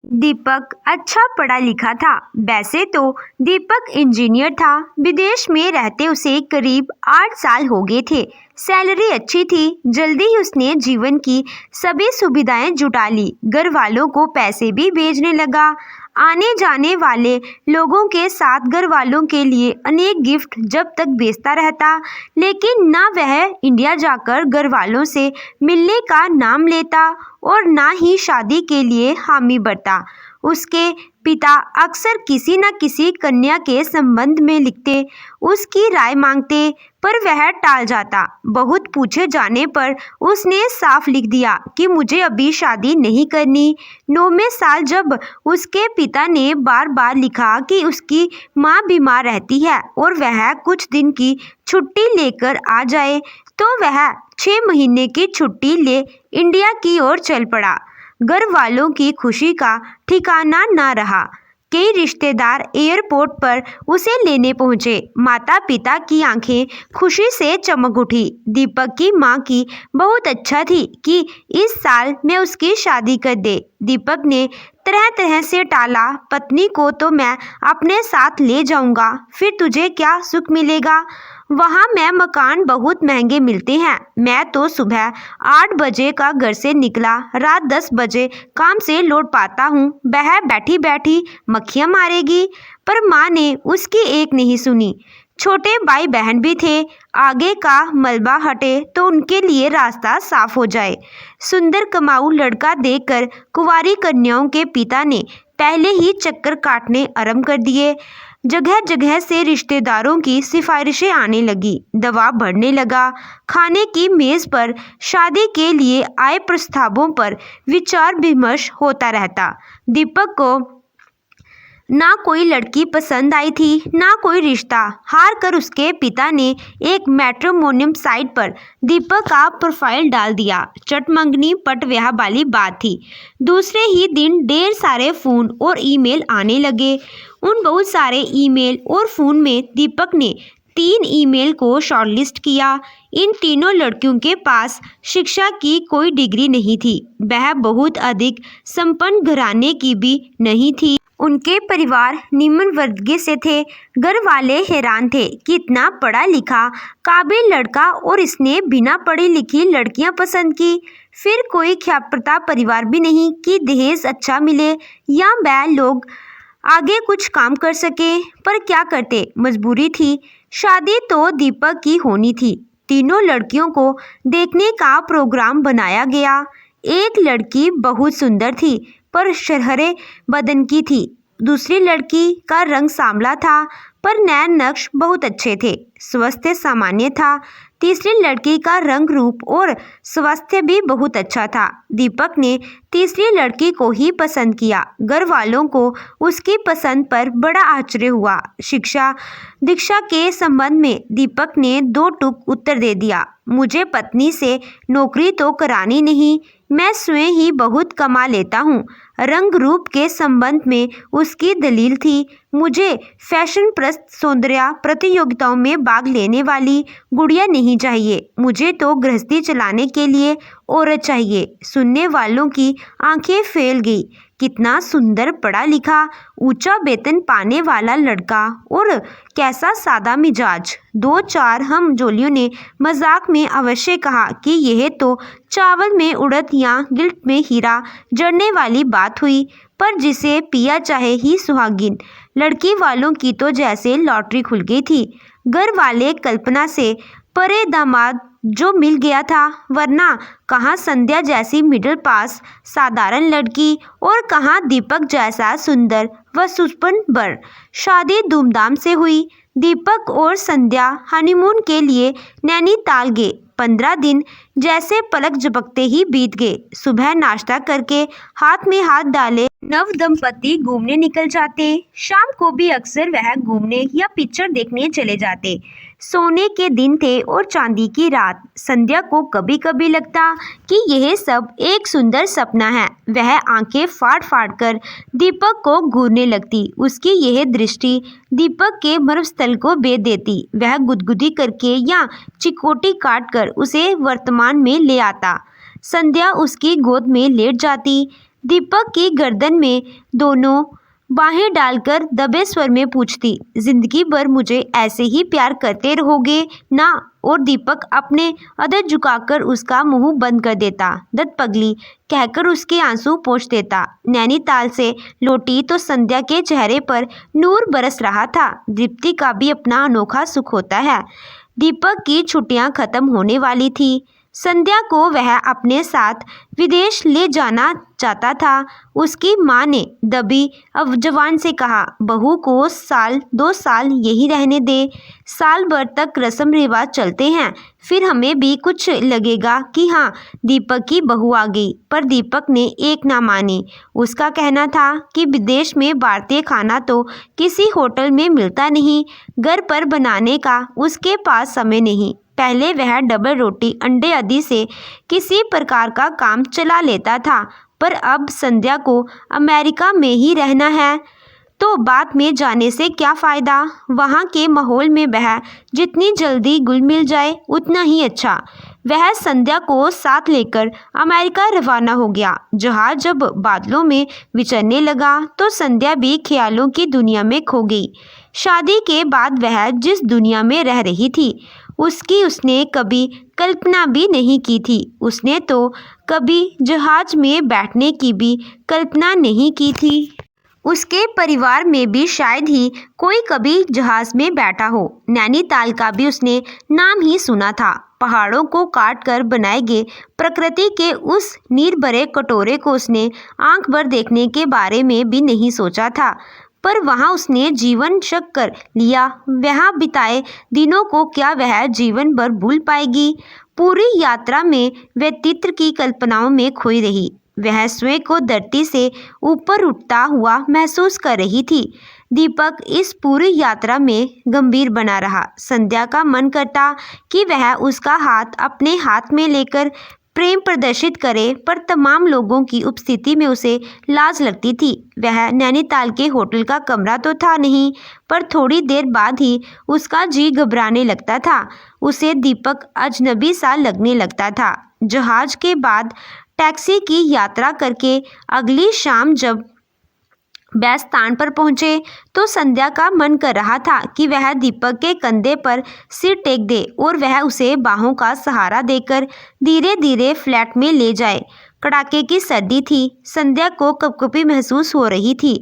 दीपक अच्छा पढ़ा लिखा था। वैसे तो दीपक इंजीनियर था। विदेश में रहते उसे करीब 8 साल हो गए थे। सैलरी अच्छी थी। जल्दी ही उसने जीवन की सभी सुविधाएं जुटा ली। घर वालों को पैसे भी भेजने लगा। आने जाने वाले लोगों के साथ घर वालों के लिए अनेक गिफ्ट जब तक भेजता रहता, लेकिन ना वह इंडिया जाकर घर वालों से मिलने का नाम लेता और ना ही शादी के लिए हामी भरता। उसके पिता अक्सर किसी न किसी कन्या के संबंध में लिखते, उसकी राय मांगते, पर वह टाल जाता। बहुत पूछे जाने पर उसने साफ लिख दिया कि मुझे अभी शादी नहीं करनी। 9वें साल जब उसके पिता ने बार बार लिखा कि उसकी माँ बीमार रहती है और वह कुछ दिन की छुट्टी लेकर आ जाए, तो वह 6 महीने की छुट्टी ले इंडिया की ओर चल पड़ा। घर वालों की खुशी का ठिकाना न रहा। कई रिश्तेदार एयरपोर्ट पर उसे लेने पहुंचे। माता पिता की आंखें खुशी से चमक उठी। दीपक की माँ की बहुत अच्छा थी कि इस साल मैं उसकी शादी कर दे। दीपक ने तरह तरह से टाला। पत्नी को तो मैं अपने साथ ले जाऊंगा, फिर तुझे क्या सुख मिलेगा? वहाँ में मकान बहुत महंगे मिलते हैं। मैं तो सुबह 8 बजे का घर से निकला, रात 10 बजे काम से लौट पाता हूँ। वह बैठी बैठी मक्खियाँ मारेगी। पर माँ ने उसकी एक नहीं सुनी। छोटे भाई बहन भी थे। आगे का मलबा हटे तो उनके लिए रास्ता साफ हो जाए। सुंदर कमाऊ लड़का देखकर कुंवारी कन्याओं के पिता ने पहले ही चक्कर काटने आरंभ कर दिए। जगह जगह से रिश्तेदारों की सिफारिशें आने लगी। दबाव बढ़ने लगा। खाने की मेज पर शादी के लिए आए प्रस्तावों पर विचार विमर्श होता रहता। दीपक को ना कोई लड़की पसंद आई थी, ना कोई रिश्ता। हार कर उसके पिता ने एक मैट्रिमोनियम साइट पर दीपक का प्रोफाइल डाल दिया। चट मंगनी पट ब्याह वाली बात थी। दूसरे ही दिन ढेर सारे फोन और ईमेल आने लगे। उन बहुत सारे ईमेल और फोन में दीपक ने 3 ईमेल को शॉर्टलिस्ट किया। इन तीनों लड़कियों के पास शिक्षा की कोई डिग्री नहीं थी। वह बहुत अधिक संपन्न घराने की भी नहीं थी। उनके परिवार निम्न वर्ग से थे। घर वाले हैरान थे कि इतना पढ़ा लिखा काबिल लड़का और इसने बिना पढ़ी लिखी लड़कियां पसंद की। फिर कोई ख्याप्रता परिवार भी नहीं कि दहेज अच्छा मिले या वह लोग आगे कुछ काम कर सके। पर क्या करते, मजबूरी थी। शादी तो दीपक की होनी थी। तीनों लड़कियों को देखने का प्रोग्राम बनाया गया। एक लड़की बहुत सुंदर थी पर शरहरे बदन की थी। दूसरी लड़की का रंग सांवला था पर नैन नक्श बहुत अच्छे थे। स्वास्थ्य सामान्य था। तीसरी लड़की का रंग रूप और स्वास्थ्य भी बहुत अच्छा था। दीपक ने तीसरी लड़की को ही पसंद किया। घर वालों को उसकी पसंद पर बड़ा आश्चर्य हुआ। शिक्षा दीक्षा के संबंध में दीपक ने 2 टूक उत्तर दे दिया। मुझे पत्नी से नौकरी तो करानी नहीं, मैं स्वयं ही बहुत कमा लेता हूँ। रंग रूप के संबंध में उसकी दलील थी, मुझे फैशन प्रस्त सौंदर्य प्रतियोगिताओं में भाग लेने वाली गुड़िया नहीं चाहिए। मुझे तो गृहस्थी चलाने के लिए औरत चाहिए। सुनने वालों की आंखें फैल गई। कितना सुंदर पढ़ा लिखा, ऊंचा वेतन पाने वाला लड़का और कैसा सादा मिजाज। 2-4 हम जोलियों ने मजाक में अवश्य कहा कि यह तो चावल में उड़द या गिल्ट में हीरा जड़ने वाली बात हुई। पर जिसे पिया चाहे ही सुहागिन। लड़की वालों की तो जैसे लॉटरी खुल गई थी। घर वाले कल्पना से परे दामाद जो मिल गया था, वरना कहाँ संध्या जैसी मिडिल पास साधारण लड़की और कहाँ दीपक जैसा सुंदर व सुपन वर। शादी धूमधाम से हुई। दीपक और संध्या हनीमून के लिए नैनीताल गए। 15 दिन जैसे पलक झपकते ही बीत गए। सुबह नाश्ता करके हाथ में हाथ डाले नव दंपति घूमने निकल जाते। शाम को भी अक्सर वह घूमने या पिक्चर देखने चले जाते। सोने के दिन थे और चांदी की रात। संध्या को कभी कभी लगता कि यह सब एक सुंदर सपना है। वह आंखें फाड़ फाड़ कर दीपक को घूरने लगती। उसकी यह दृष्टि दीपक के मर्मस्थल को भेद देती। वह गुदगुदी करके या चिकोटी काट कर उसे वर्तमान में ले आता। संध्या उसकी गोद में लेट जाती। दीपक की गर्दन में दोनों बाहें डालकर दबे स्वर में पूछती, जिंदगी भर मुझे ऐसे ही प्यार करते रहोगे ना? और दीपक अपने अधर झुकाकर उसका मुंह बंद कर देता, दत्त पगली कहकर उसके आंसू पोंछ देता। नैनीताल से लौटी तो संध्या के चेहरे पर नूर बरस रहा था। दीप्ति का भी अपना अनोखा सुख होता है। दीपक की छुट्टियां खत्म होने वाली थी। संध्या को वह अपने साथ विदेश ले जाना चाहता था। उसकी माँ ने दबी जबान से कहा, बहू को साल 2 साल यही रहने दे। साल भर तक रस्म रिवाज चलते हैं, फिर हमें भी कुछ लगेगा कि हाँ दीपक की बहू आ गई। पर दीपक ने एक ना मानी। उसका कहना था कि विदेश में भारतीय खाना तो किसी होटल में मिलता नहीं, घर पर बनाने का उसके पास समय नहीं। पहले वह डबल रोटी अंडे आदि से किसी प्रकार का काम चला लेता था, पर अब संध्या को अमेरिका में ही रहना है तो बाद में जाने से क्या फ़ायदा। वहाँ के माहौल में वह जितनी जल्दी घुल मिल जाए उतना ही अच्छा। वह संध्या को साथ लेकर अमेरिका रवाना हो गया। जहाज जब बादलों में विचरने लगा तो संध्या भी ख्यालों की दुनिया में खो गई। शादी के बाद वह जिस दुनिया में रह रही थी उसकी उसने कभी कल्पना भी नहीं की थी। उसने तो कभी जहाज में बैठने की भी कल्पना नहीं की थी। उसके परिवार में भी शायद ही कोई कभी जहाज में बैठा हो। नैनीताल का भी उसने नाम ही सुना था। पहाड़ों को काट कर बनाए गए प्रकृति के उस नीर भरे कटोरे को उसने आंख भर देखने के बारे में भी नहीं सोचा था। पर वहाँ उसने जीवन शक कर लिया। वहाँ बिताए दिनों को क्या वह जीवन भर भूल पाएगी? पूरी यात्रा में वह चित्र की कल्पनाओं में खोई रही। वह स्वयं को धरती से ऊपर उठता हुआ महसूस कर रही थी। दीपक इस पूरी यात्रा में गंभीर बना रहा। संध्या का मन करता कि वह उसका हाथ अपने हाथ में लेकर प्रेम प्रदर्शित करे, पर तमाम लोगों की उपस्थिति में उसे लाज लगती थी। वह नैनीताल के होटल का कमरा तो था नहीं, पर थोड़ी देर बाद ही उसका जी घबराने लगता था। उसे दीपक अजनबी सा लगने लगता था। जहाज के बाद टैक्सी की यात्रा करके अगली शाम जब वह स्थान पर पहुंचे तो संध्या का मन कर रहा था कि वह दीपक के कंधे पर सिर टेक दे और वह उसे बाहों का सहारा देकर धीरे धीरे फ्लैट में ले जाए। कड़ाके की सर्दी थी। संध्या को कपकपी महसूस हो रही थी,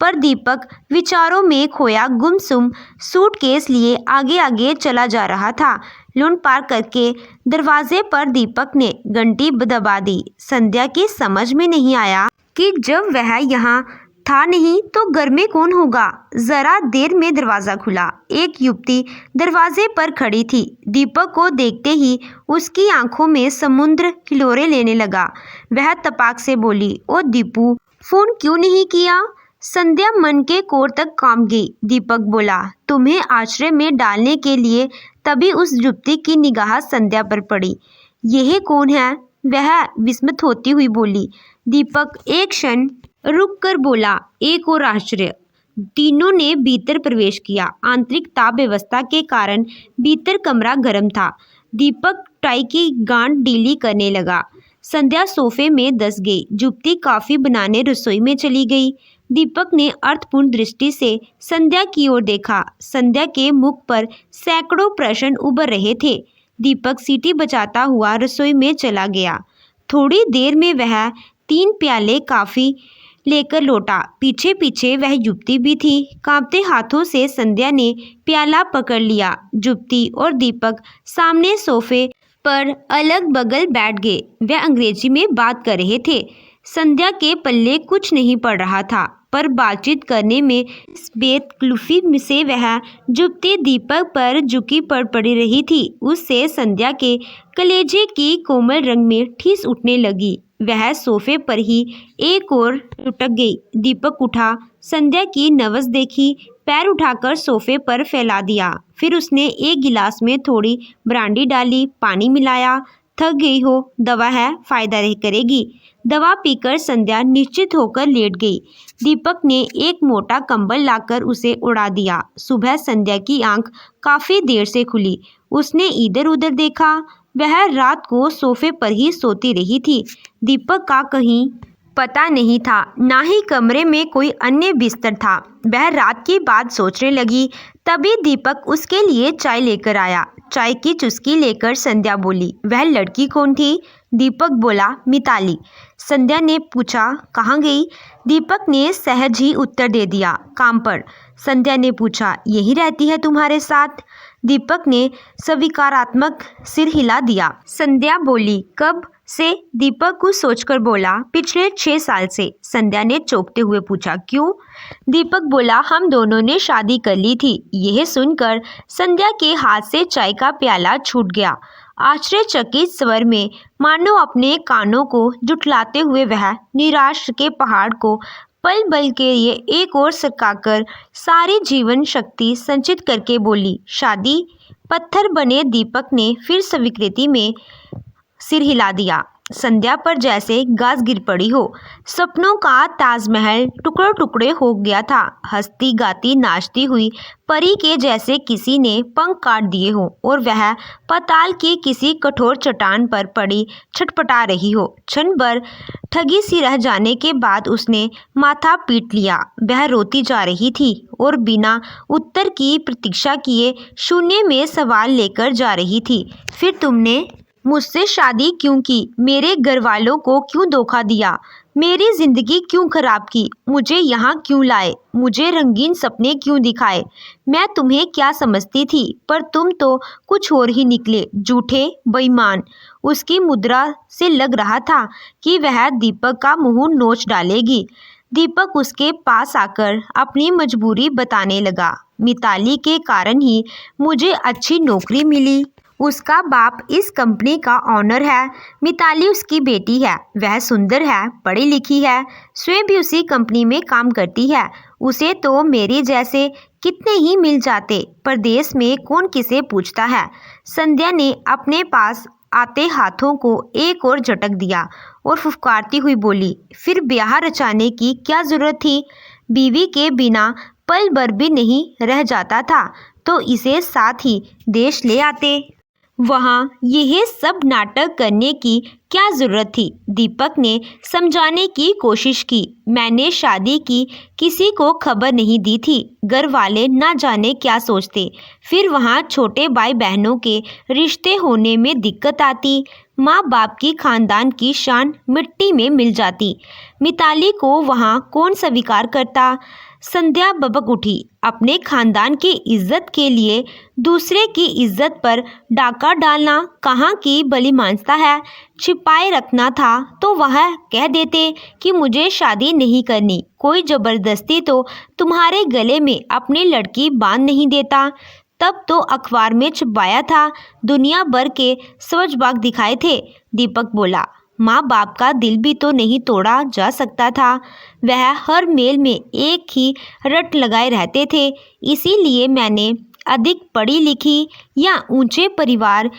पर दीपक विचारों में खोया गुमसुम सूटकेस लिए आगे आगे चला जा रहा था। लून पार करके दरवाजे पर दीपक ने घंटी दबा दी। संध्या की समझ में नहीं आया कि जब वह यहाँ था नहीं तो घर में कौन होगा। जरा देर में दरवाजा खुला। एक युवती दरवाजे पर खड़ी थी। दीपक को देखते ही उसकी आंखों में समुद्र हिलोरे लेने लगा। वह तपाक से बोली, ओ दीपू, फोन क्यों नहीं किया? संध्या मन के कोर तक कांप गई। दीपक बोला, तुम्हें आश्रय में डालने के लिए। तभी उस युवती की निगाह संध्या पर पड़ी। यह कौन है? वह विस्मित होती हुई बोली। दीपक एक क्षण रुक कर बोला, एक और आश्चर्य। तीनों ने भीतर प्रवेश किया। आंतरिक ताप व्यवस्था के कारण भीतर कमरा गर्म था। दीपक टाई की गांठ ढीली करने लगा। संध्या सोफे में धंस गई। युवती कॉफी बनाने रसोई में चली गई। दीपक ने अर्थपूर्ण दृष्टि से संध्या की ओर देखा। संध्या के मुख पर सैकड़ों प्रश्न उभर रहे थे। दीपक सीटी बजाता हुआ रसोई में चला गया। थोड़ी देर में वह 3 प्याले कॉफी लेकर लौटा। पीछे पीछे वह युवती भी थी। कांपते हाथों से संध्या ने प्याला पकड़ लिया। युवती और दीपक सामने सोफे पर अलग बगल बैठ गए। वह अंग्रेजी में बात कर रहे थे। संध्या के पल्ले कुछ नहीं पड़ रहा था, पर बातचीत करने में बेतकल्लुफी से वह युवती दीपक पर झुकी पड़ी रही थी। उससे संध्या के कलेजे की कोमल रंग में ठिस उठने लगी। वह सोफे पर ही एक और लुढ़क गई। दीपक उठा, संध्या की नवज देखी, पैर उठाकर सोफे पर फैला दिया। फिर उसने एक गिलास में थोड़ी ब्रांडी डाली, पानी मिलाया। थक गई हो, दवा है, फायदा करेगी। दवा पीकर संध्या निश्चित होकर लेट गई। दीपक ने एक मोटा कंबल लाकर उसे उड़ा दिया। सुबह संध्या की आंख काफी देर से खुली। उसने इधर उधर देखा। वह रात को सोफे पर ही सोती रही थी। दीपक का कहीं पता नहीं था, ना ही कमरे में कोई अन्य बिस्तर था। वह रात की बात सोचने लगी। तभी दीपक उसके लिए चाय लेकर आया। चाय की चुस्की लेकर संध्या बोली, वह लड़की कौन थी? दीपक बोला, मिताली। संध्या ने पूछा, कहाँ गई? दीपक ने सहज ही उत्तर दे दिया, काम पर। संध्या ने पूछा, यही रहती है तुम्हारे साथ? दीपक ने स्वीकारात्मक सिर हिला दिया। संध्या बोली, कब से? दीपक कुछ सोचकर बोला, पिछले 6 साल से। संध्या ने चौंकते हुए पूछा, क्यों? दीपक बोला, हम दोनों ने शादी कर ली थी। यह सुनकर संध्या के हाथ से चाय का प्याला छूट गया। आश्चर्यचकित स्वर में, मानो अपने कानों को जुटलाते हुए, वह निराश के पहाड़ को पल बल के लिए एक ओर सरकाकर सारी जीवन शक्ति संचित करके बोली, शादी? पत्थर बने दीपक ने फिर स्वीकृति में सिर हिला दिया। संध्या पर जैसे गाज गिर पड़ी हो। सपनों का ताजमहल टुकड़े टुकड़े हो गया था। हंसती गाती नाचती हुई परी के जैसे किसी ने पंख काट दिए हो और वह पाताल की किसी कठोर चट्टान पर पड़ी छटपटा रही हो। क्षण भर ठगी सी रह जाने के बाद उसने माथा पीट लिया। वह रोती जा रही थी और बिना उत्तर की प्रतीक्षा किए शून्य में सवाल लेकर जा रही थी, फिर तुमने मुझसे शादी क्यों की? मेरे घर वालों को क्यों धोखा दिया? मेरी जिंदगी क्यों खराब की? मुझे यहाँ क्यों लाए? मुझे रंगीन सपने क्यों दिखाए? मैं तुम्हें क्या समझती थी, पर तुम तो कुछ और ही निकले, झूठे, बेईमान। उसकी मुद्रा से लग रहा था कि वह दीपक का मुंह नोच डालेगी। दीपक उसके पास आकर अपनी मजबूरी बताने लगा, मिताली के कारण ही मुझे अच्छी नौकरी मिली। उसका बाप इस कंपनी का ऑनर है। मिताली उसकी बेटी है। वह सुंदर है, पढ़ी लिखी है, स्वयं भी उसी कंपनी में काम करती है। उसे तो मेरे जैसे कितने ही मिल जाते, परदेश में कौन किसे पूछता है। संध्या ने अपने पास आते हाथों को एक और झटक दिया और फुफकारती हुई बोली, फिर ब्याह रचाने की क्या जरूरत थी? बीवी के बिना पल भर भी नहीं रह जाता था तो इसे साथ ही देश ले आते। वहाँ यह सब नाटक करने की क्या जरूरत थी? दीपक ने समझाने की कोशिश की, मैंने शादी की किसी को खबर नहीं दी थी। घर वाले ना जाने क्या सोचते। फिर वहाँ छोटे भाई बहनों के रिश्ते होने में दिक्कत आती। माँ बाप की खानदान की शान मिट्टी में मिल जाती। मिताली को वहाँ कौन स्वीकार करता? संध्या बबक उठी। अपने खानदान की इज्जत के लिए दूसरे की इज्जत पर डाका डालना कहाँ की भलीमानसता है? छिपाए रखना था तो वह कह देते कि मुझे शादी नहीं करनी। कोई जबरदस्ती तो तुम्हारे गले में अपनी लड़की बांध नहीं देता। तब तो अखबार में छपाया था, दुनिया भर के स्वजबाग दिखाए थे। दीपक बोला, माँ बाप का दिल भी तो नहीं तोड़ा जा सकता था। वह हर मेल में एक ही रट लगाए रहते थे। इसीलिए मैंने अधिक पढ़ी लिखी या ऊंचे परिवार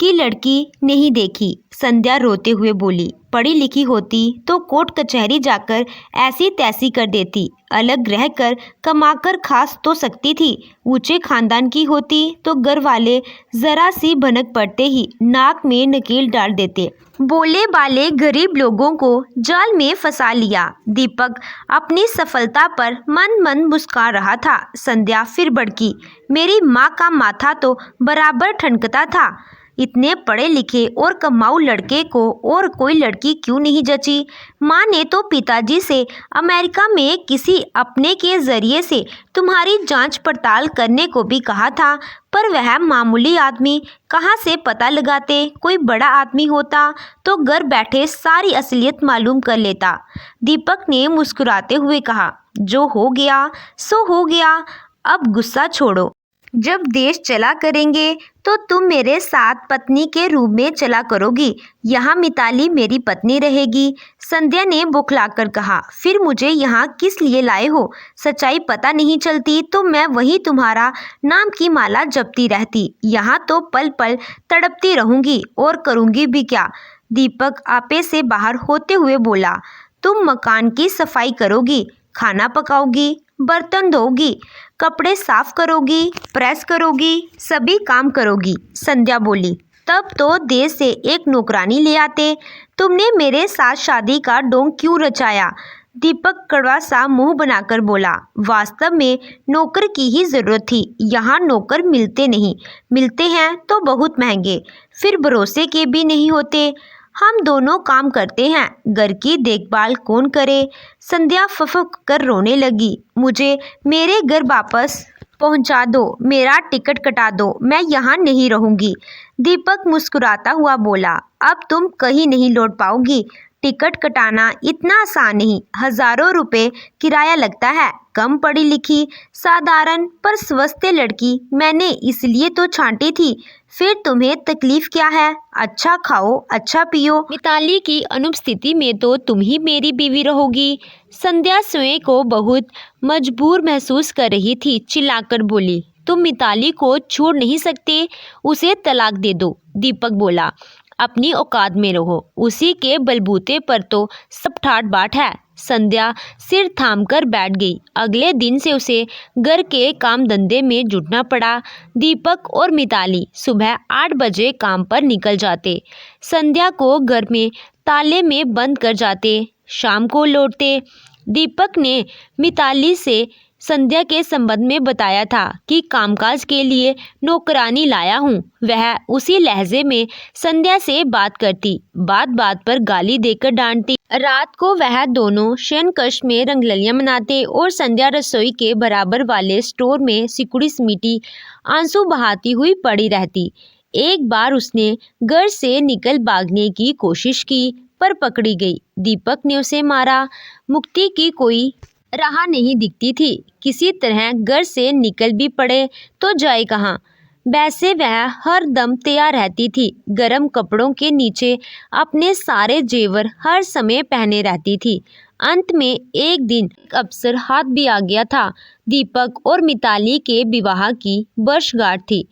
की लड़की नहीं देखी। संध्या रोते हुए बोली, पढ़ी लिखी होती तो कोर्ट कचहरी जाकर ऐसी तैसी कर देती, अलग रहकर कमाकर खा तो सकती थी। ऊंचे खानदान की होती तो घर वाले जरा सी भनक पड़ते ही नाक में नकेल डाल देते। बोले बाले गरीब लोगों को जाल में फंसा लिया। दीपक अपनी सफलता पर मन मन मुस्कुरा रहा था। संध्या फिर भड़की, मेरी माँ का माथा तो बराबर ठनकता था। इतने पढ़े लिखे और कमाऊ लड़के को और कोई लड़की क्यों नहीं जची? माँ ने तो पिताजी से अमेरिका में किसी अपने के जरिए से तुम्हारी जांच पड़ताल करने को भी कहा था, पर वह मामूली आदमी कहाँ से पता लगाते? कोई बड़ा आदमी होता तो घर बैठे सारी असलियत मालूम कर लेता। दीपक ने मुस्कुराते हुए कहा, जो हो गया सो हो गया, अब गुस्सा छोड़ो। जब देश चला करेंगे तो तुम मेरे साथ पत्नी के रूप में चला करोगी। यहाँ मिताली मेरी पत्नी रहेगी। संध्या ने बौखलाकर कहा, फिर मुझे यहाँ किस लिए लाए हो? सच्चाई पता नहीं चलती तो मैं वही तुम्हारा नाम की माला जपती रहती। यहाँ तो पल पल तड़पती रहूंगी और करूंगी भी क्या? दीपक आपे से बाहर होते हुए बोला, तुम मकान की सफाई करोगी, खाना पकाओगी, बर्तन धोगी, कपड़े साफ करोगी, प्रेस करोगी, सभी काम करोगी। संध्या बोली, तब तो देश से एक नौकरानी ले आते। तुमने मेरे साथ शादी का ढोंग क्यों रचाया? दीपक कड़वा सा मुंह बनाकर बोला। वास्तव में नौकर की ही जरूरत थी। यहाँ नौकर मिलते नहीं, मिलते हैं तो बहुत महंगे, फिर भरोसे के भी नहीं होते। हम दोनों काम करते हैं, घर की देखभाल कौन करे? संध्या फफक कर रोने लगी। मुझे मेरे घर वापस पहुंचा दो, मेरा टिकट कटा दो, मैं यहाँ नहीं रहूंगी। दीपक मुस्कुराता हुआ बोला। अब तुम कहीं नहीं लौट पाओगी। टिकट कटाना इतना आसान नहीं, हजारों रुपए किराया लगता है। कम पढ़ी लिखी, साधारण पर स्वस्थ लड़की मैंने इसलिए तो छांटी थी। फिर तुम्हें तकलीफ क्या है? अच्छा खाओ, अच्छा पियो। मिताली की अनुपस्थिति में तो तुम ही मेरी बीवी रहोगी। संध्या स्वयं को बहुत मजबूर महसूस कर रही थी। चिल्लाकर बोली, तुम मिताली को छोड़ नहीं सकते, उसे तलाक दे दो। दीपक बोला, अपनी औकात में रहो, उसी के बलबूते पर तो सब ठाट बाट है। संध्या सिर थामकर बैठ गई। अगले दिन से उसे घर के काम धंधे में जुटना पड़ा। दीपक और मिताली सुबह 8 बजे काम पर निकल जाते। संध्या को घर में ताले में बंद कर जाते, शाम को लौटते। दीपक ने मिताली से संध्या के संबंध में बताया था कि कामकाज के लिए नौकरानी लाया हूँ। वह उसी लहजे में संध्या से बात करती, बात बात पर गाली देकर डांटती। रात को वह दोनों शयनकक्ष में रंगलियां मनाते और संध्या रसोई के बराबर वाले स्टोर में सिकुड़ी समीटी आंसू बहाती हुई पड़ी रहती। एक बार उसने घर से निकल भागने की कोशिश की, पर पकड़ी गई। दीपक ने उसे मारा। मुक्ति की कोई राह नहीं दिखती थी। किसी तरह घर से निकल भी पड़े तो जाए कहाँ? वैसे वह हर दम तैयार रहती थी। गर्म कपड़ों के नीचे अपने सारे जेवर हर समय पहने रहती थी। अंत में एक दिन एक अवसर हाथ भी आ गया था। दीपक और मिताली के विवाह की वर्षगांठ थी।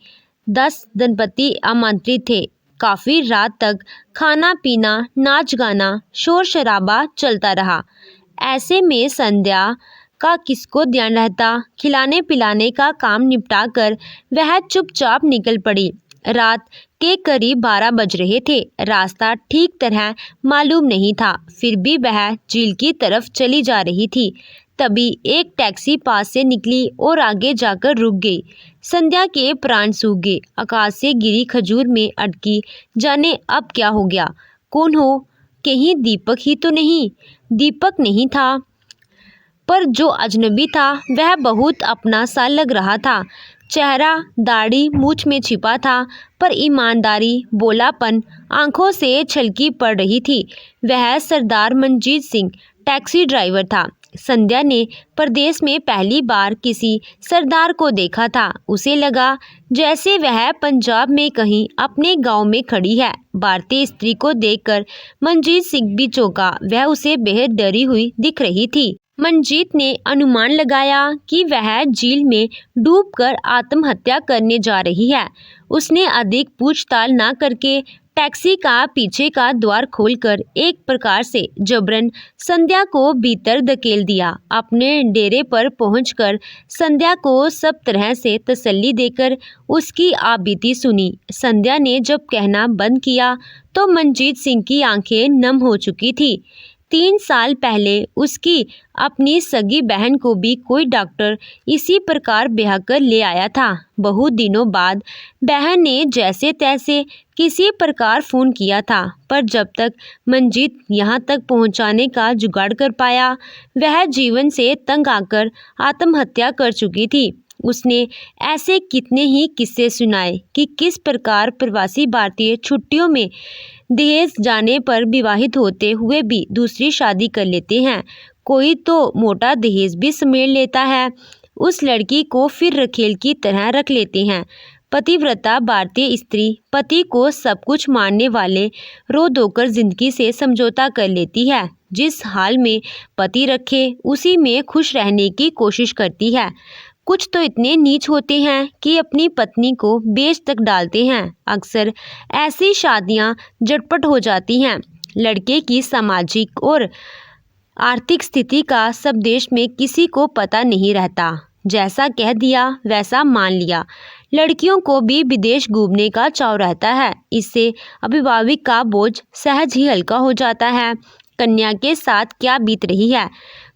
10 दंपति आमंत्रित थे। काफी रात तक खाना पीना, नाच गाना, शोर शराबा चलता रहा। ऐसे में संध्या का किसको ध्यान रहता? खिलाने पिलाने का काम निपटा कर वह चुपचाप निकल पड़ी। रात के करीब 12 बज रहे थे। रास्ता ठीक तरह मालूम नहीं था, फिर भी वह झील की तरफ चली जा रही थी। तभी एक टैक्सी पास से निकली और आगे जाकर रुक गई। संध्या के प्राण सूख गए। आकाश से गिरी खजूर में अटकी, जाने अब क्या हो गया। कौन हो? कहीं दीपक ही तो नहीं? दीपक नहीं था, पर जो अजनबी था वह बहुत अपना सा लग रहा था। चेहरा दाढ़ी मूछ में छिपा था, पर ईमानदारी भोलापन आंखों से छलकी पड़ रही थी। वह सरदार मनजीत सिंह टैक्सी ड्राइवर था। संध्या ने प्रदेश में पहली बार किसी सरदार को देखा था। उसे लगा जैसे वह पंजाब में कहीं अपने गांव में खड़ी है। भारतीय स्त्री को देखकर मनजीत सिंह भी चौंका। वह उसे बेहद डरी हुई दिख रही थी। मनजीत ने अनुमान लगाया कि वह झील में डूबकर आत्महत्या करने जा रही है। उसने अधिक पूछताछ न करके टैक्सी का पीछे का द्वार खोलकर एक प्रकार से जबरन संध्या को भीतर धकेल दिया। अपने डेरे पर पहुंचकर संध्या को सब तरह से तसल्ली देकर उसकी आपबीती सुनी। संध्या ने जब कहना बंद किया तो मनजीत सिंह की आंखें नम हो चुकी थी। 3 साल पहले उसकी अपनी सगी बहन को भी कोई डॉक्टर इसी प्रकार ब्याह कर ले आया था। बहुत दिनों बाद बहन ने जैसे तैसे किसी प्रकार फ़ोन किया था, पर जब तक मनजीत यहाँ तक पहुँचाने का जुगाड़ कर पाया, वह जीवन से तंग आकर आत्महत्या कर चुकी थी। उसने ऐसे कितने ही किस्से सुनाए कि किस प्रकार प्रवासी भारतीय छुट्टियों में दहेज जाने पर विवाहित होते हुए भी दूसरी शादी कर लेते हैं। कोई तो मोटा दहेज भी समेट लेता है। उस लड़की को फिर रखेल की तरह रख लेते हैं। पतिव्रता भारतीय स्त्री पति को सब कुछ मानने वाले रो धोकर जिंदगी से समझौता कर लेती है। जिस हाल में पति रखे उसी में खुश रहने की कोशिश करती है। कुछ तो इतने नीच होते हैं कि अपनी पत्नी को बेच तक डालते हैं। अक्सर ऐसी शादियां झटपट हो जाती हैं। लड़के की सामाजिक और आर्थिक स्थिति का सब देश में किसी को पता नहीं रहता। जैसा कह दिया वैसा मान लिया। लड़कियों को भी विदेश घूमने का चाव रहता है। इससे अभिभावक का बोझ सहज ही हल्का हो जाता है। कन्या के साथ क्या बीत रही है,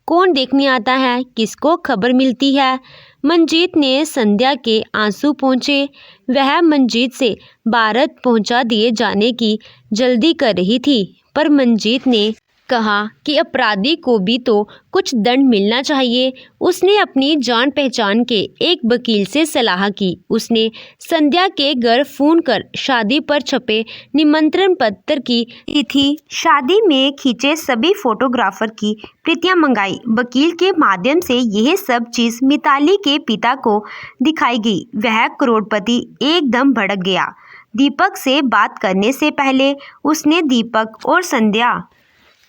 कौन देखने आता है, किसको खबर मिलती है। मंजीत ने संध्या के आंसू पोंछे। वह मंजीत से भारत पहुंचा दिए जाने की जल्दी कर रही थी, पर मंजीत ने कहा कि अपराधी को भी तो कुछ दंड मिलना चाहिए। उसने अपनी जान पहचान के एक वकील से सलाह की। उसने संध्या के घर फोन कर शादी पर छपे निमंत्रण पत्र की तिथि, शादी में खींचे सभी फोटोग्राफर की प्रतियां मंगाई। वकील के माध्यम से यह सब चीज मिताली के पिता को दिखाई गई। वह करोड़पति एकदम भड़क गया। दीपक से बात करने से पहले उसने दीपक और संध्या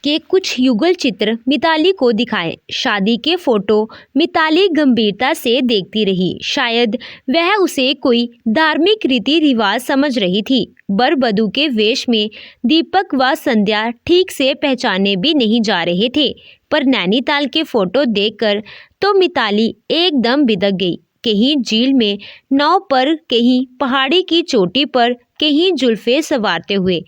के कुछ युगल चित्र मिताली को दिखाए। शादी के फोटो मिताली गंभीरता से देखती रही। शायद वह उसे कोई धार्मिक रीति रिवाज समझ रही थी। वर वधू के वेश में दीपक व संध्या ठीक से पहचाने भी नहीं जा रहे थे, पर नैनीताल के फोटो देखकर तो मिताली एकदम बिदक गई। कहीं झील में नाव पर, कहीं पहाड़ी की चोटी पर, कहीं जुल्फे संवारते हुए,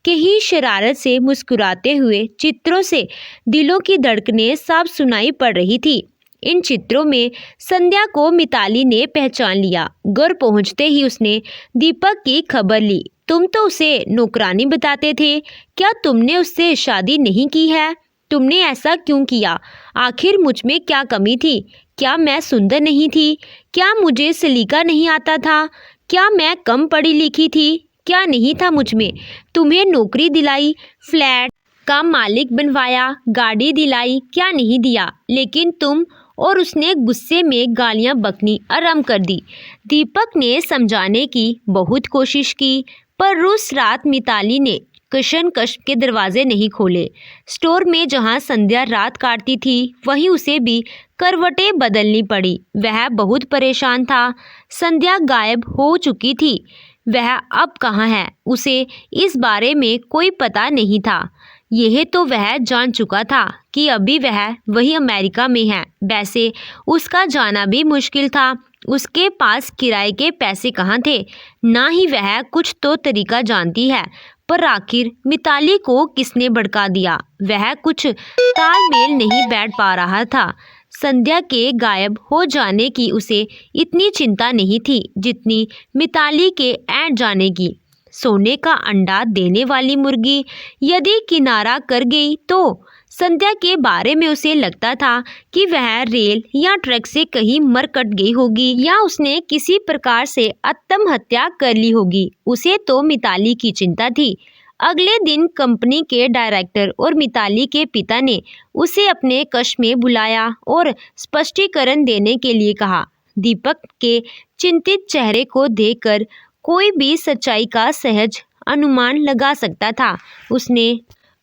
कहीं शरारत से मुस्कुराते हुए चित्रों से दिलों की धड़कनें साफ सुनाई पड़ रही थी। इन चित्रों में संध्या को मिताली ने पहचान लिया। घर पहुंचते ही उसने दीपक की खबर ली। तुम तो उसे नौकरानी बताते थे, क्या तुमने उससे शादी नहीं की है? तुमने ऐसा क्यों किया? आखिर मुझ में क्या कमी थी? क्या मैं सुंदर नहीं थी? क्या मुझे सलीका नहीं आता था? क्या मैं कम पढ़ी लिखी थी? क्या नहीं था मुझ में? तुम्हें नौकरी दिलाई, फ्लैट का मालिक बनवाया, गाड़ी दिलाई, क्या नहीं दिया? लेकिन तुम और उसने गुस्से में गालियां बकनी आरंभ कर दी। दीपक ने समझाने की बहुत कोशिश की, पर उस रात मिताली ने कश के दरवाजे नहीं खोले। स्टोर में जहां संध्या रात काटती थी, वहीं उसे भी करवटें बदलनी पड़ी। वह बहुत परेशान था। संध्या गायब हो चुकी थी। वह अब कहाँ है, उसे इस बारे में कोई पता नहीं था। यह तो वह जान चुका था कि अभी वह वही अमेरिका में है। वैसे उसका जाना भी मुश्किल था। उसके पास किराए के पैसे कहाँ थे? ना ही वह कुछ तो तरीका जानती है, पर आखिर मिताली को किसने भड़का दिया? वह कुछ तालमेल नहीं बैठ पा रहा था। संध्या के गायब हो जाने की उसे इतनी चिंता नहीं थी जितनी मिताली के ऐंठ जाने की। सोने का अंडा देने वाली मुर्गी यदि किनारा कर गई तो संध्या के बारे में उसे लगता था कि वह रेल या ट्रक से कहीं मर कट गई होगी, या उसने किसी प्रकार से आत्महत्या कर ली होगी। उसे तो मिताली की चिंता थी। अगले दिन कंपनी के डायरेक्टर और मिताली के पिता ने उसे अपने कक्ष में बुलाया और स्पष्टीकरण देने के लिए कहा। दीपक के चिंतित चेहरे को देखकर कोई भी सच्चाई का सहज अनुमान लगा सकता था। उसने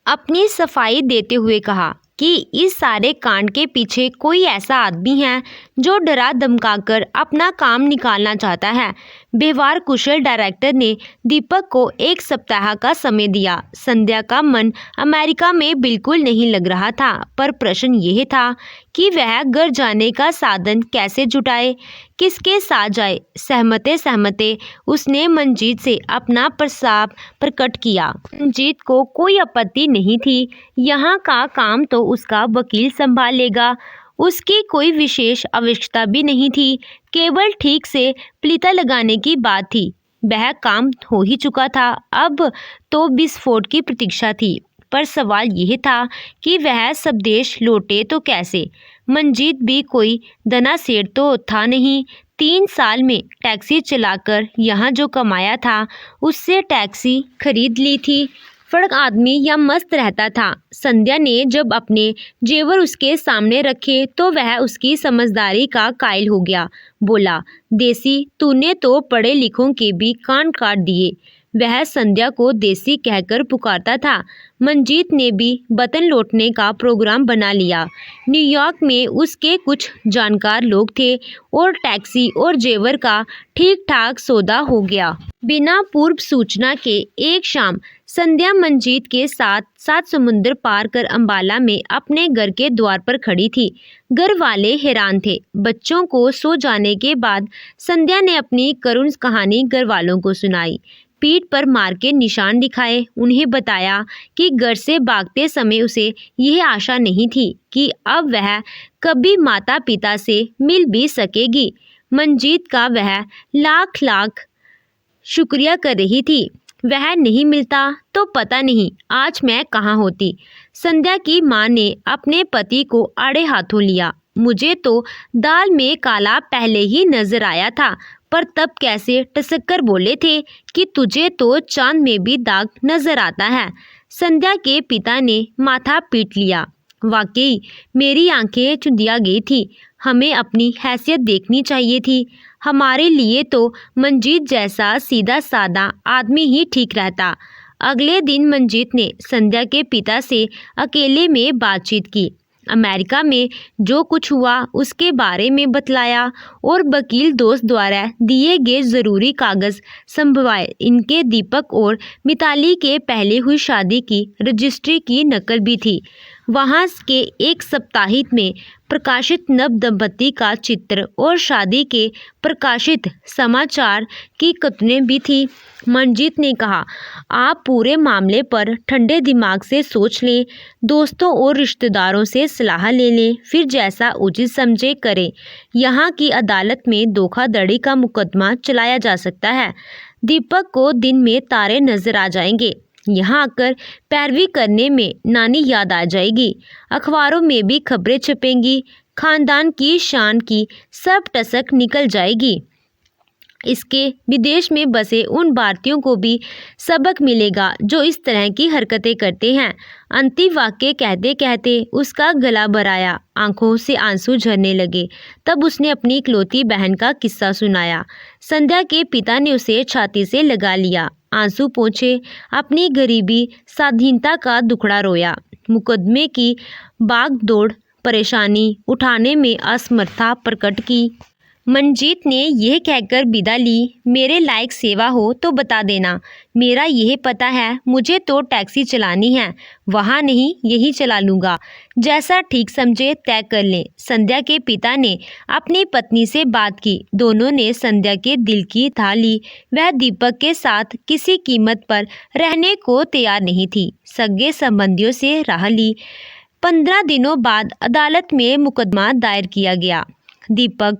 अपनी सफाई देते हुए कहा कि इस सारे कांड के पीछे कोई ऐसा आदमी है जो डरा धमकाकर अपना काम निकालना चाहता है। व्यवहार कुशल डायरेक्टर ने दीपक को 1 सप्ताह का समय दिया। संध्या का मन अमेरिका में बिल्कुल नहीं लग रहा था, पर प्रश्न यह था कि वह घर जाने का साधन कैसे जुटाए, किसके साथ जाए। सहमते सहमते उसने मंजीत से अपना प्रस्ताव प्रकट किया। मंजीत को कोई आपत्ति नहीं थी। यहाँ का काम तो उसका वकील संभाल लेगा। उसकी कोई विशेष आवश्यकता भी नहीं थी, केवल ठीक से प्लीता लगाने की बात थी। वह काम हो ही चुका था, अब तो विस्फोट की प्रतीक्षा थी। पर सवाल यह था कि वह स्वदेश लौटे तो कैसे? मंजीत भी कोई धना सेठ तो था नहीं। 3 साल में टैक्सी चलाकर यहाँ जो कमाया था, उससे टैक्सी खरीद ली थी। फड़क आदमी या मस्त रहता था। संध्या ने जब अपने जेवर उसके सामने रखे तो वह उसकी समझदारी का कायल हो गया। बोला, देसी, तूने तो पढ़े लिखों के भी कान काट दिए। वह संध्या को देसी कहकर पुकारता था। मंजीत ने भी वतन लौटने का प्रोग्राम बना लिया। न्यूयॉर्क में उसके कुछ जानकार लोग थे और टैक्सी और जेवर का ठीक ठाक सौदा हो गया। बिना पूर्व सूचना के एक शाम संध्या मंजीत के साथ सात समुंदर पार कर अंबाला में अपने घर के द्वार पर खड़ी थी। घर वाले हैरान थे। बच्चों को सो जाने के बाद संध्या ने अपनी करुण कहानी घर वालों को सुनाई। पीठ पर मार के निशान दिखाए। उन्हें बताया कि घर से भागते समय उसे यह आशा नहीं थी कि अब वह कभी माता पिता से मिल भी सकेगी। मंजीत का वह लाख लाख शुक्रिया कर रही थी। वह नहीं मिलता तो पता नहीं आज मैं कहाँ होती। संध्या की माँ ने अपने पति को आड़े हाथों लिया। मुझे तो दाल में काला पहले ही नजर आया था, पर तब कैसे टसक्कर बोले थे कि तुझे तो चांद में भी दाग नजर आता है। संध्या के पिता ने माथा पीट लिया। वाकई मेरी आंखें चुंधिया गई थी। हमें अपनी हैसियत देखनी चाहिए थी। हमारे लिए तो मंजीत जैसा सीधा साधा आदमी ही ठीक रहता। अगले दिन मंजीत ने संध्या के पिता से अकेले में बातचीत की। अमेरिका में जो कुछ हुआ उसके बारे में बतलाया और वकील दोस्त द्वारा दिए गए ज़रूरी कागज़ संभवाए। इनके दीपक और मिताली के पहले हुई शादी की रजिस्ट्री की नकल भी थी। वहाँ के एक साप्ताहिक में प्रकाशित नव दंपति का चित्र और शादी के प्रकाशित समाचार की कतने भी थी। मंजीत ने कहा, आप पूरे मामले पर ठंडे दिमाग से सोच लें, दोस्तों और रिश्तेदारों से सलाह ले लें, फिर जैसा उचित समझे करें। यहाँ की अदालत में धोखाधड़ी का मुकदमा चलाया जा सकता है। दीपक को दिन में तारे नजर आ जाएंगे। यहाँ आकर पैरवी करने में नानी याद आ जाएगी। अखबारों में भी खबरें छपेंगी। खानदान की शान की सब टसक निकल जाएगी। इसके विदेश में बसे उन भारतीयों को भी सबक मिलेगा जो इस तरह की हरकतें करते हैं। अंतिम वाक्य कहते कहते उसका गला भराया, आंखों से आंसू झरने लगे। तब उसने अपनी इकलौती बहन का किस्सा सुनाया। संध्या के पिता ने उसे छाती से लगा लिया। आंसू पोंछे, अपनी गरीबी स्वाधीनता का दुखड़ा रोया। मुकदमे की भाग-दौड़, परेशानी उठाने में असमर्थता प्रकट की। मंजीत ने यह कहकर विदा ली, मेरे लायक सेवा हो तो बता देना। मेरा यह पता है, मुझे तो टैक्सी चलानी है। वहाँ नहीं, यही चला लूँगा। जैसा ठीक समझे तय कर लें। संध्या के पिता ने अपनी पत्नी से बात की। दोनों ने संध्या के दिल की था ली। वह दीपक के साथ किसी कीमत पर रहने को तैयार नहीं थी। सगे संबंधियों से राह ली। 15 दिनों बाद अदालत में मुकदमा दायर किया गया। दीपक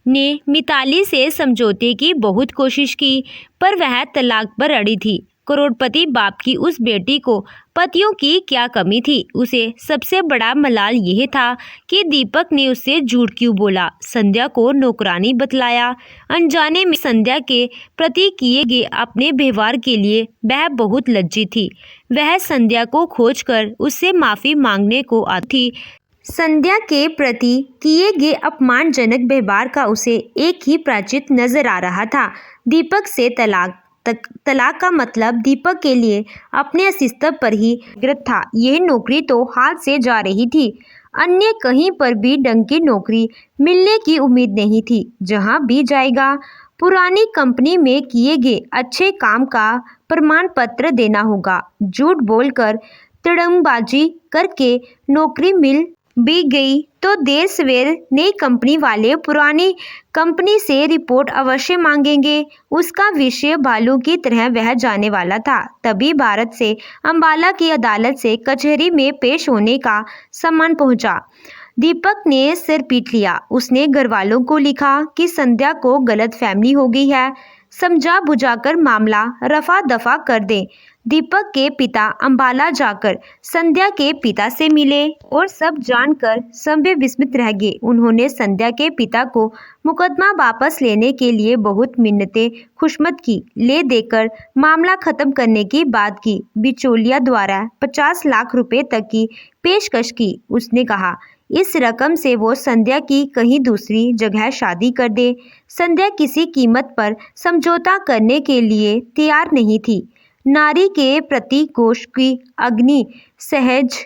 ने मिताली से समझौते की बहुत कोशिश की, पर वह तलाक पर अड़ी थी। करोड़पति बाप की उस बेटी को पतियों की क्या कमी थी। उसे सबसे बड़ा मलाल यह था कि दीपक ने उससे झूठ क्यों बोला, संध्या को नौकरानी बतलाया। अनजाने में संध्या के प्रति किए गए अपने व्यवहार के लिए वह बहुत लज्जित थी। वह संध्या को खोजकर उससे माफ़ी मांगने को आती। संध्या के प्रति किए गए अपमानजनक व्यवहार का उसे एक ही प्रायश्चित नजर आ रहा था, दीपक से तलाक। तलाक का मतलब दीपक के लिए अपने अस्तित्व पर ही गिरफ्त था। यह नौकरी तो हाथ से जा रही थी। अन्य कहीं पर भी ढंग की नौकरी मिलने की उम्मीद नहीं थी। जहां भी जाएगा पुरानी कंपनी में किए गए अच्छे काम का प्रमाण पत्र देना होगा। झूठ बोलकर तिड़ंगबाजी करके नौकरी मिल भी गई तो देर सवेर नई कंपनी वाले पुरानी कंपनी से रिपोर्ट अवश्य मांगेंगे। उसका विषय भालू की तरह बह जाने वाला था। तभी भारत से अंबाला की अदालत से कचहरी में पेश होने का सम्मान पहुंचा। दीपक ने सिर पीट लिया। उसने घर वालों को लिखा कि संध्या को गलत फहमी हो गई है, समझा बुझाकर मामला रफा दफा कर दें। दीपक के पिता अंबाला जाकर संध्या के पिता से मिले और सब जानकर सभ्य विस्मित रह गए। उन्होंने संध्या के पिता को मुकदमा वापस लेने के लिए बहुत मिन्नतें खुशमत की, ले देकर मामला खत्म करने की बात की। बिचौलिया द्वारा 50 लाख रुपए तक की पेशकश की। उसने कहा, इस रकम से वो संध्या की कहीं दूसरी जगह शादी कर दे। संध्या किसी कीमत पर समझौता करने के लिए तैयार नहीं थी। नारी के प्रति कोष की अग्नि सहज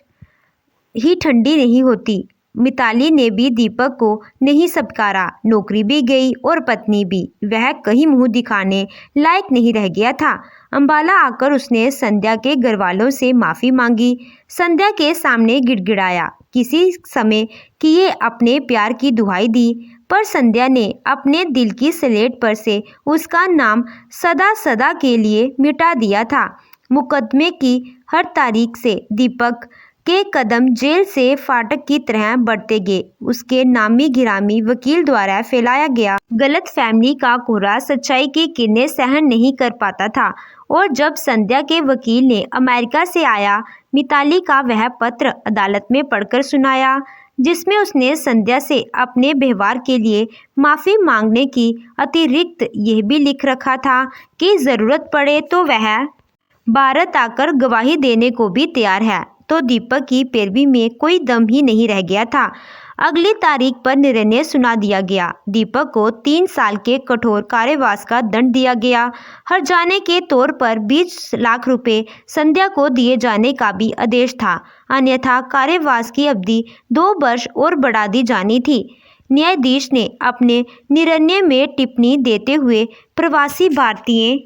ही ठंडी नहीं होती। मिताली ने भी दीपक को नहीं सत्कारा। नौकरी भी गई और पत्नी भी। वह कहीं मुंह दिखाने लायक नहीं रह गया था। अंबाला आकर उसने संध्या के घरवालों से माफ़ी मांगी। संध्या के सामने गिड़गिड़ाया, किसी समय किए अपने प्यार की दुहाई दी। पर संध्या ने अपने दिल की स्लेट पर से उसका नाम सदा सदा के लिए मिटा दिया था। मुकदमे की हर तारीख से दीपक के कदम जेल से फाटक की तरह बढ़ते गए। उसके नामी गिरामी वकील द्वारा फैलाया गया गलत फहमी का कोहरा सच्चाई की किरणें सहन नहीं कर पाता था। और जब संध्या के वकील ने अमेरिका से आया मिताली का वह पत्र अदालत में पढ़कर सुनाया, जिसमें उसने संध्या से अपने व्यवहार के लिए माफ़ी मांगने की अतिरिक्त यह भी लिख रखा था कि ज़रूरत पड़े तो वह भारत आकर गवाही देने को भी तैयार है, तो दीपक की पैरवी में कोई दम ही नहीं रह गया था। अगली तारीख पर निर्णय सुना दिया गया। दीपक को 3 साल के कठोर कारावास का दंड दिया गया। हर जाने के तौर पर 20 लाख रुपए संध्या को दिए जाने का भी आदेश था, अन्यथा कारावास की अवधि 2 वर्ष और बढ़ा दी जानी थी। न्यायाधीश ने अपने निर्णय में टिप्पणी देते हुए प्रवासी भारतीय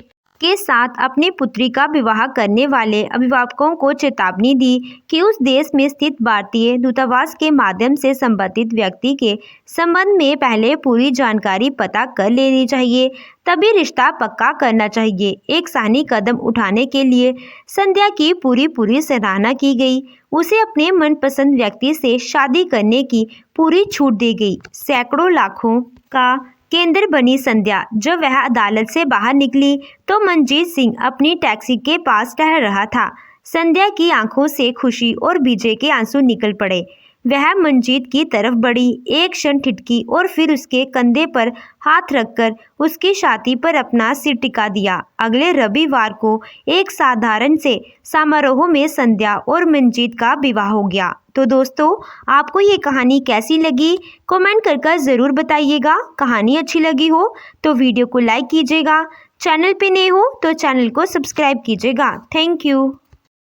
के साथ अपनी पुत्री का विवाह करने वाले अभिभावकों को चेतावनी दी कि उस देश में स्थित भारतीय दूतावास के माध्यम से संबंधित व्यक्ति के संबंध में पहले पूरी जानकारी पता कर लेनी चाहिए, तभी रिश्ता पक्का करना चाहिए। एक सही कदम उठाने के लिए संध्या की पूरी सराहना की गई। उसे अपने मनपसंद व्यक्ति से शादी करने की पूरी छूट दी गई। सैकड़ों लाखों का केंद्र बनी संध्या। जब वह अदालत से बाहर निकली तो मंजीत सिंह अपनी टैक्सी के पास टहल रहा था। संध्या की आंखों से खुशी और विजय के आंसू निकल पड़े। वह मंजीत की तरफ बढ़ी, एक क्षण ठिठकी और फिर उसके कंधे पर हाथ रखकर उसकी छाती पर अपना सिर टिका दिया। अगले रविवार को एक साधारण से समारोह में संध्या और मंजीत का विवाह हो गया। तो दोस्तों, आपको ये कहानी कैसी लगी कमेंट कर ज़रूर बताइएगा। कहानी अच्छी लगी हो तो वीडियो को लाइक कीजिएगा, चैनल पे नए हो तो चैनल को सब्सक्राइब कीजिएगा। Thank you.